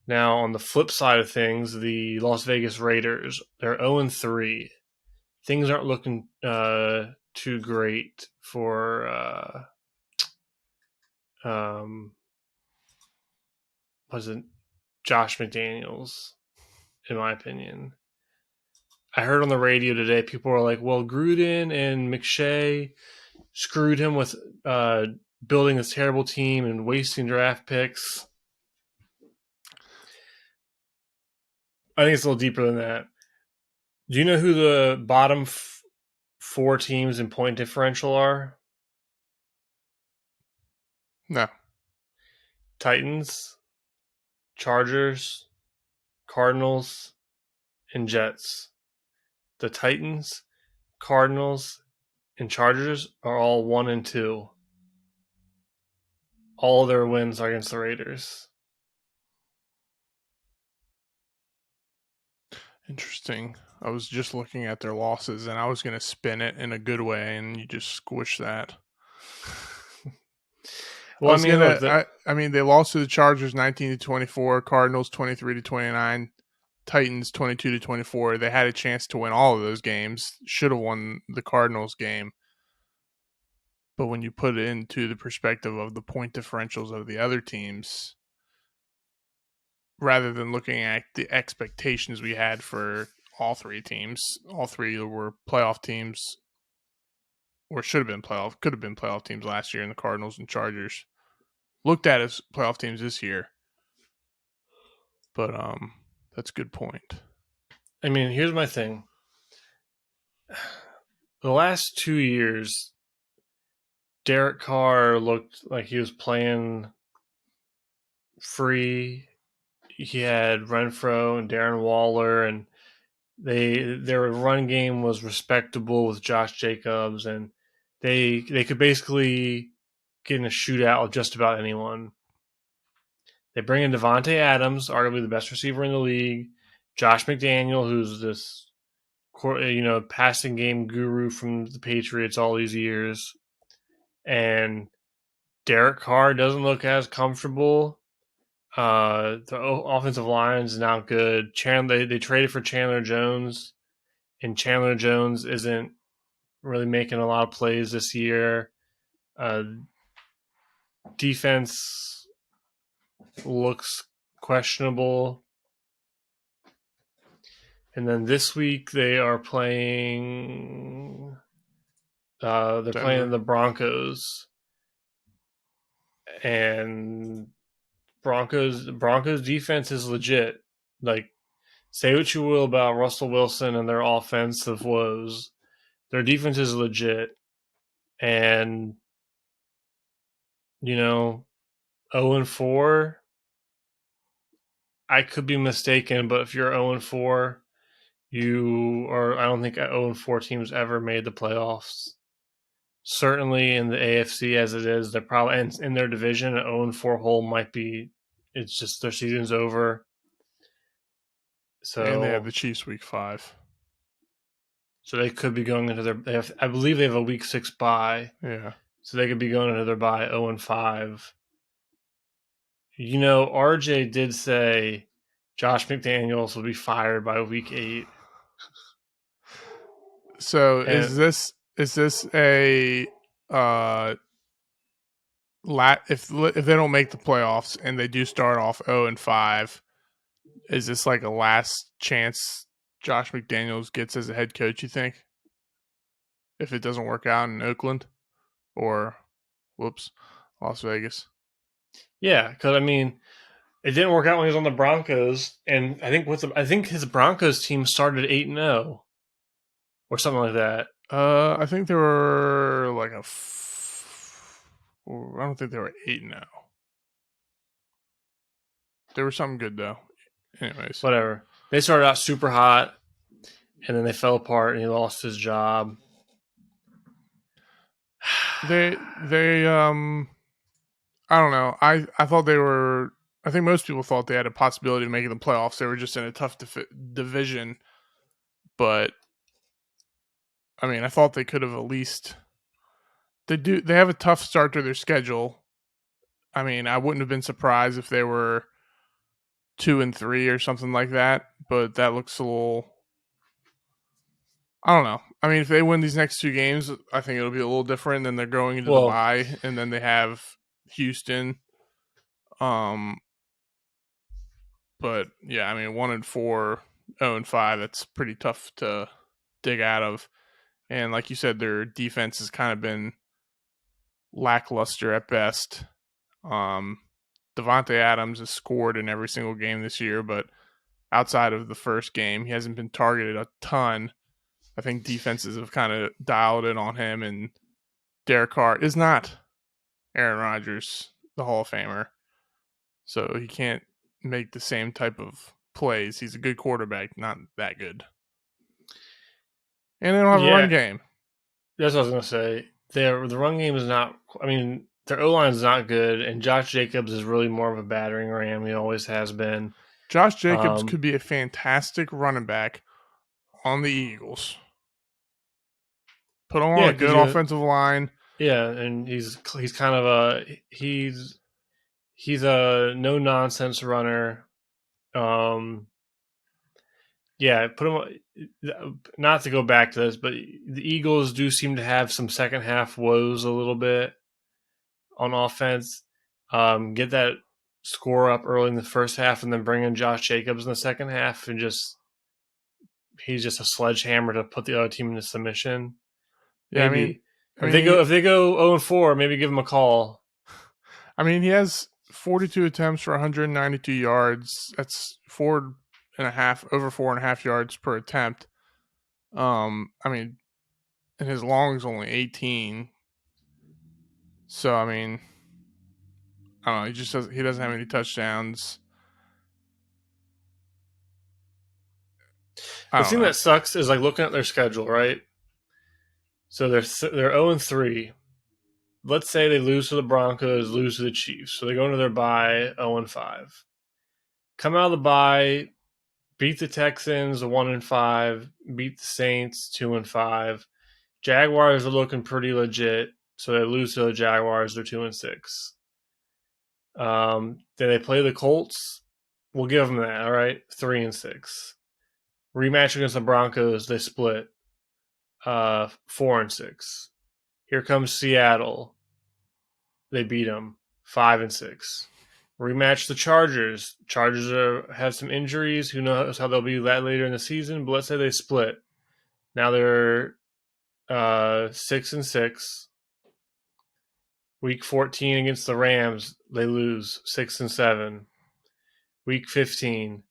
Now, on the flip side of things, the Las Vegas Raiders, they're 0-3. Things aren't looking too great for um, was it Josh McDaniels, in my opinion. I heard on the radio today, people were like, well, Gruden and McShay screwed him with building this terrible team and wasting draft picks. I think it's a little deeper than that. Do you know who the bottom four teams in point differential are? No. Titans, Chargers, Cardinals, and Jets. The Titans, Cardinals, and Chargers are all 1-2. All their wins are against the Raiders. Interesting. I was just looking at their losses, and I was going to spin it in a good way, and you just squished that. Well, I mean, they lost to the Chargers 19-24, Cardinals 23-29, Titans 22-24. They had a chance to win all of those games. Should have won the Cardinals game. But when you put it into the perspective of the point differentials of the other teams, rather than looking at the expectations we had for all three teams, all three were playoff teams, or could have been playoff teams last year in the Cardinals and Chargers. Looked at as playoff teams this year. But that's a good point. I mean, here's my thing. The last 2 years, Derek Carr looked like he was playing free. He had Renfro and Darren Waller, and their run game was respectable with Josh Jacobs, and they could basically get in a shootout with just about anyone. They bring in Devontae Adams, arguably the best receiver in the league, Josh McDaniel, who's this passing game guru from the Patriots all these years, and Derek Carr doesn't look as comfortable. The offensive line is now good. They traded for Chandler Jones, and Chandler Jones isn't really making a lot of plays this year. Defense looks questionable. And then this week they are playing. They're playing the Broncos, and Broncos defense is legit. Like, say what you will about Russell Wilson and their offensive woes, their defense is legit. And 0-4. I could be mistaken, but if you're 0-4, I don't think 0-4 teams ever made the playoffs. Certainly in the AFC as it is, they're probably in their division. An 0-4 hole might be. It's just their season's over. So, and they have the Chiefs week 5. So they could be going into I believe they have a week 6 bye. Yeah. So they could be going into their bye 0-5. RJ did say Josh McDaniels will be fired by week 8. So is this a if they don't make the playoffs and they do start off 0-5, is this like a last chance Josh McDaniels gets as a head coach, you think? If it doesn't work out in Oakland or Las Vegas? Yeah, because it didn't work out when he was on the Broncos, and I think his Broncos team started 8-0 or something like that. I think they were like I don't think they were 8-0. They were something good though. Anyways, whatever. They started out super hot, and then they fell apart, and he lost his job. They I don't know. I thought they were. I think most people thought they had a possibility of making the playoffs. They were just in a tough division, but I thought they could have at least. They have a tough start to their schedule. I wouldn't have been surprised if they were 2-3 or something like that. But that looks a little. I don't know. I mean, if they win these next two games, I think it'll be a little different. Then they're going into the Well, bye, and then they have Houston. Um, but yeah, I mean, 1-4, 0-5. That's pretty tough to dig out of. And like you said, their defense has kind of been lackluster at best. Um, Devontae Adams has scored in every single game this year, but outside of the first game, he hasn't been targeted a ton. I think defenses have kind of dialed in on him, and Derek Carr is not Aaron Rodgers, the Hall of Famer, so he can't make the same type of plays. He's a good quarterback, not that good. And they don't have a yeah, run game. that's what I was gonna say. The run game is not. I mean, their O line is not good, and Josh Jacobs is really more of a battering ram. He always has been. Josh Jacobs Um, could be a fantastic running back on the Eagles. Put him on yeah, a because good you. offensive line. Yeah, and he's kind of a he's a no nonsense runner. Um, yeah, put him. Not to go back to this, but the Eagles do seem to have some second half woes a little bit on offense. Get that score up early in the first half, and then bring in Josh Jacobs in the second half, and just he's just a sledgehammer to put the other team into submission. Yeah, Maybe I mean, he, if they go 0-4, maybe give him a call. he has 42 attempts for 192 yards. That's 4.5 over 4.5 yards per attempt. I mean, and his long is only 18. So I mean, I don't know. He doesn't have any touchdowns. I The don't thing know. that sucks is like looking at their schedule, right? So they're 0-3. Let's say they lose to the Broncos, lose to the Chiefs, so they go into their bye 0-5. Come out of the bye, beat the Texans 1-5, beat the Saints 2-5. Jaguars are looking pretty legit, so they lose to the Jaguars. They're 2-6. Then they play the Colts. We'll give them that. All right, 3-6. Rematch against the Broncos, they split 4-6. Here comes Seattle. They beat them 5-6. Rematch the Chargers. Have some injuries. Who knows how they'll be that later in the season? But let's say they split. Now they're 6-6. Week 14 against the Rams, they lose 6-7. Week 15,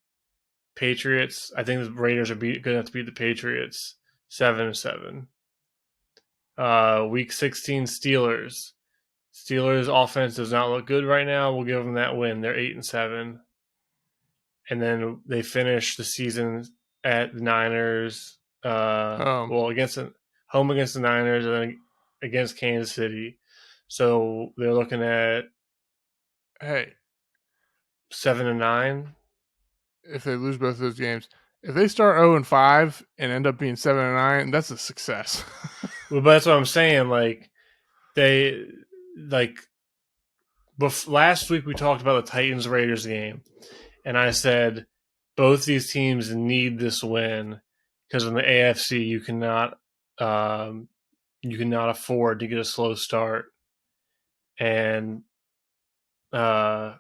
Patriots. I think the Raiders are good enough to beat the Patriots 7-7. Week 16, Steelers. Steelers offense does not look good right now. We'll give them that win. They're 8-7, and then they finish the season at the Niners. Um, Well, home against the Niners, and then against Kansas City. So they're looking at hey, 7-9. if they lose both those games, if they start 0-5 and end up being 7-9, that's a success. Well, but that's what I'm saying. Like they like last week we talked about the Titans Raiders game, and I said both these teams need this win because in the AFC um, you cannot afford to get a slow start, and uh,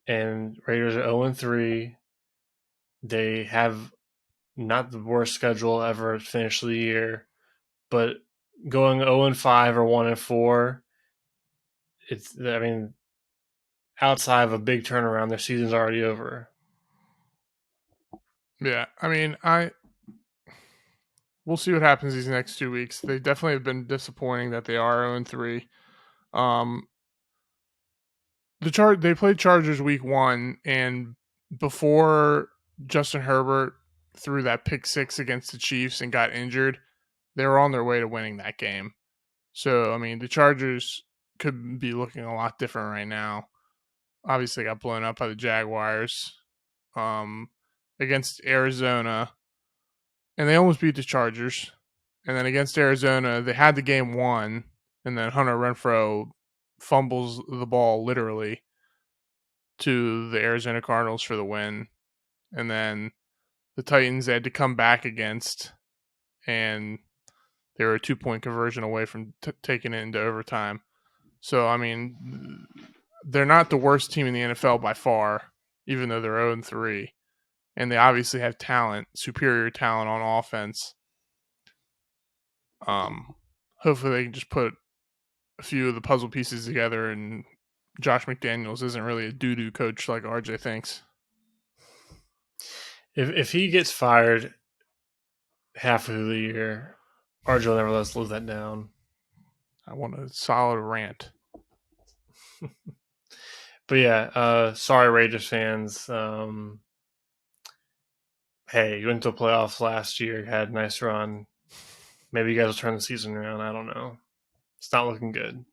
and Raiders are 0-3. They have not the worst schedule ever finished the year, but going 0-5 or 1-4, I mean, outside of a big turnaround, their season's already over. Yeah, I mean, we'll see what happens these next 2 weeks. They definitely have been disappointing that they are 0-3. Um, they played Chargers week 1, and before Justin Herbert threw that pick six against the Chiefs and got injured, they were on their way to winning that game. So I mean, the Chargers could be looking a lot different right now. Obviously, got blown up by the Jaguars um, against Arizona, and they almost beat the Chargers. And then against Arizona, they had the game won, and then Hunter Renfrow fumbles the ball literally, to the Arizona Cardinals for the win, and then the Titans they had to come back against, and they were a 2-point conversion away from taking it into overtime. So I mean, they're not the worst team in the NFL by far, even though they're 0-3, and they obviously have talent, superior talent on offense. Hopefully they can just put a few of the puzzle pieces together, and Josh McDaniels isn't really a doo-doo coach like RJ thinks. If he gets fired half of the year, RJ will never let us live that down. I want a solid rant. But yeah, sorry Raiders fans. Hey, you went to the playoffs last year, had a nice run. Maybe you guys will turn the season around. I don't know. It's not looking good.